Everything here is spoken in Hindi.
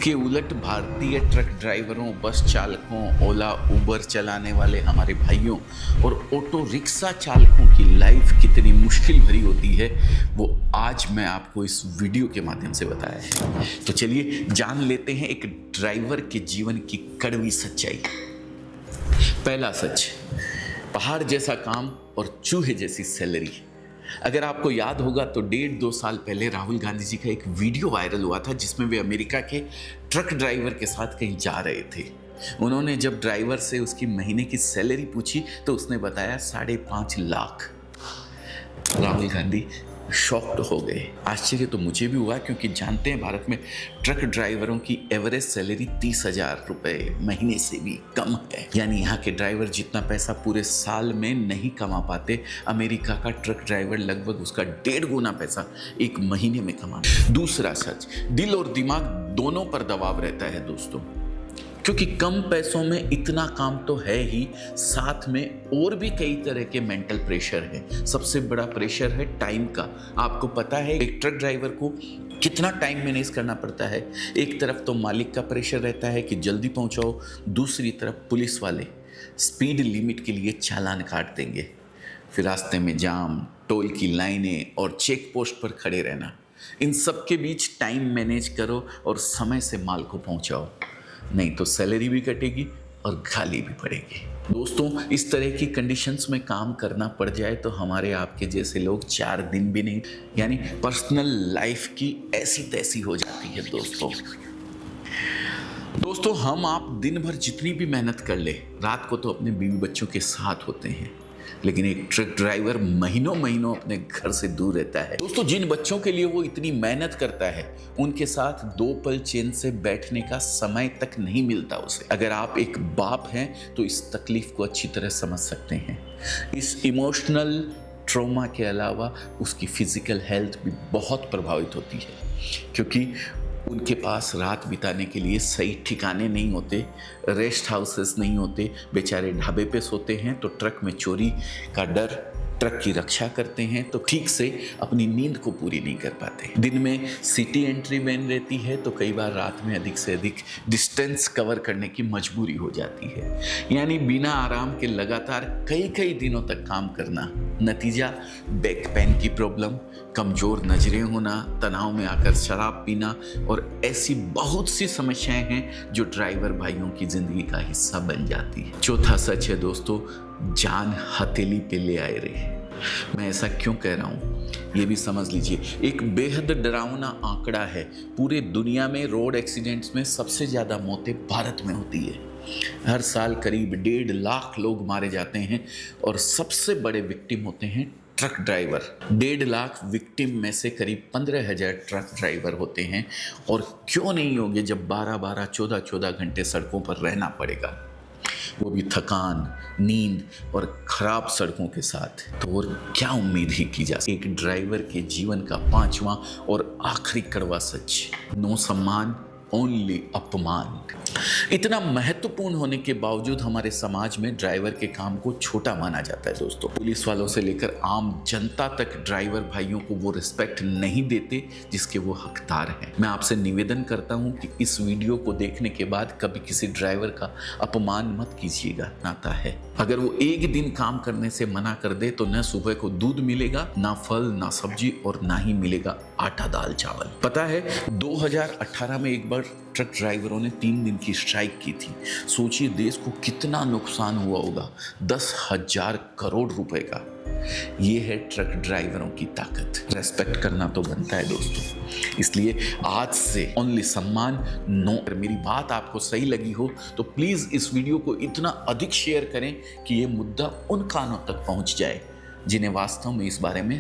इसके उलट भारतीय ट्रक ड्राइवरों, बस चालकों, ओला उबर चलाने वाले हमारे भाइयों और ऑटो रिक्शा चालकों की लाइफ कितनी मुश्किल भरी होती है वो आज मैं आपको इस वीडियो के माध्यम से बताया है। तो चलिए जान लेते हैं एक ड्राइवर के जीवन की कड़वी सच्चाई। पहला सच, पहाड़ जैसा काम और चूहे जैसी सैलरी। अगर आपको याद होगा तो 1.5-2 साल पहले राहुल गांधी जी का एक वीडियो वायरल हुआ था जिसमें वे अमेरिका के ट्रक ड्राइवर के साथ कहीं जा रहे थे। उन्होंने जब ड्राइवर से उसकी महीने की सैलरी पूछी तो उसने बताया 5.5 लाख। राहुल गांधी शॉक्ड हो गए। आश्चर्य तो मुझे भी हुआ क्योंकि जानते हैं भारत में ट्रक ड्राइवरों की एवरेज सैलरी 30,000 रुपये महीने से भी कम है। यानी यहाँ के ड्राइवर जितना पैसा पूरे साल में नहीं कमा पाते, अमेरिका का ट्रक ड्राइवर लगभग उसका 1.5 गुना पैसा एक महीने में कमा। दूसरा सच, दिल और दिमाग दोनों पर दबाव रहता है दोस्तों, क्योंकि कम पैसों में इतना काम तो है ही, साथ में और भी कई तरह के मेंटल प्रेशर है। सबसे बड़ा प्रेशर है टाइम का। आपको पता है एक ट्रक ड्राइवर को कितना टाइम मैनेज करना पड़ता है। एक तरफ तो मालिक का प्रेशर रहता है कि जल्दी पहुंचाओ, दूसरी तरफ पुलिस वाले स्पीड लिमिट के लिए चालान काट देंगे, फिर रास्ते में जाम, टोल की लाइनें और चेक पोस्ट पर खड़े रहना। इन सब के बीच टाइम मैनेज करो और समय से माल को पहुंचाओ, नहीं तो सैलरी भी कटेगी और गाली भी पड़ेगी। दोस्तों, इस तरह की कंडीशंस में काम करना पड़ जाए तो हमारे आपके जैसे लोग 4 दिन भी नहीं, यानी पर्सनल लाइफ की ऐसी तैसी हो जाती है दोस्तों हम आप दिन भर जितनी भी मेहनत कर ले, रात को तो अपने बीवी बच्चों के साथ होते हैं, लेकिन एक ट्रक ड्राइवर महीनों महीनों अपने घर से दूर रहता है। दोस्तों, जिन बच्चों के लिए वो इतनी मेहनत करता है उनके साथ 2 पल चैन से बैठने का समय तक नहीं मिलता उसे। अगर आप एक बाप हैं तो इस तकलीफ को अच्छी तरह समझ सकते हैं। इस इमोशनल ट्रॉमा के अलावा उसकी फिजिकल हेल्थ भी बहुत प्रभावित होती है, क्योंकि उनके पास रात बिताने के लिए सही ठिकाने नहीं होते, रेस्ट हाउसेस नहीं होते, बेचारे ढाबे पे सोते हैं तो ट्रक में चोरी का डर, ट्रक की रक्षा करते हैं तो ठीक से अपनी नींद को पूरी नहीं कर पाते। दिन में सिटी एंट्री बैन रहती है तो कई बार रात में अधिक से अधिक डिस्टेंस कवर करने की मजबूरी हो जाती है। यानी बिना आराम के लगातार कई दिनों तक काम करना, नतीजा बैक पेन की प्रॉब्लम, कमजोर नजरें होना, तनाव में आकर शराब पीना और ऐसी बहुत सी समस्याएं हैं जो ड्राइवर भाइयों की जिंदगी का हिस्सा बन जाती है। चौथा सच है दोस्तों, जान हथेली पे ले आए रे। मैं ऐसा क्यों कह रहा हूँ ये भी समझ लीजिए। एक बेहद डरावना आंकड़ा है, पूरे दुनिया में रोड एक्सीडेंट्स में सबसे ज़्यादा मौतें भारत में होती है। हर साल करीब 1.5 लाख लोग मारे जाते हैं और सबसे बड़े विक्टिम होते हैं ट्रक ड्राइवर। 1.5 लाख विक्टिम में से करीब 15,000 ट्रक ड्राइवर होते हैं। और क्यों नहीं होंगे जब 12-12, 14-14 घंटे सड़कों पर रहना पड़ेगा, वो भी थकान, नींद और खराब सड़कों के साथ। तो और क्या उम्मीद ही की जा। एक ड्राइवर के जीवन का 5वां और आखिरी कड़वा सच, नो सम्मान, ओनली अपमान। इतना महत्वपूर्ण होने के बावजूद हमारे समाज में ड्राइवर के काम को छोटा माना जाता है दोस्तों। पुलिस वालों से लेकर आम जनता तक ड्राइवर भाइयों को वो रिस्पेक्ट नहीं देते जिसके वो हकदार हैं। मैं आपसे निवेदन करता हूं कि इस वीडियो को देखने के बाद कभी किसी ड्राइवर का अपमान मत कीजिएगा। नाता है, अगर वो एक दिन काम करने से मना कर दे तो न सुबह को दूध मिलेगा, ना फल, ना सब्जी और ना ही मिलेगा आटा दाल चावल। पता है 2018 में एक बार ट्रक ड्राइवरों ने 3 दिन की स्ट्राइक की थी। सोचिए देश को कितना नुकसान हुआ होगा, 10,000 करोड़ रुपए का। ये है ट्रक ड्राइवरों की ताकत। रेस्पेक्ट करना तो बनता है दोस्तों। इसलिए आज से ओनली सम्मान, नो। अगर मेरी बात आपको सही लगी हो तो प्लीज इस वीडियो को इतना अधिक शेयर करें कि ये मुद्दा उन कानों तक पहुंच जाए जिन्हें वास्तव में इस बारे में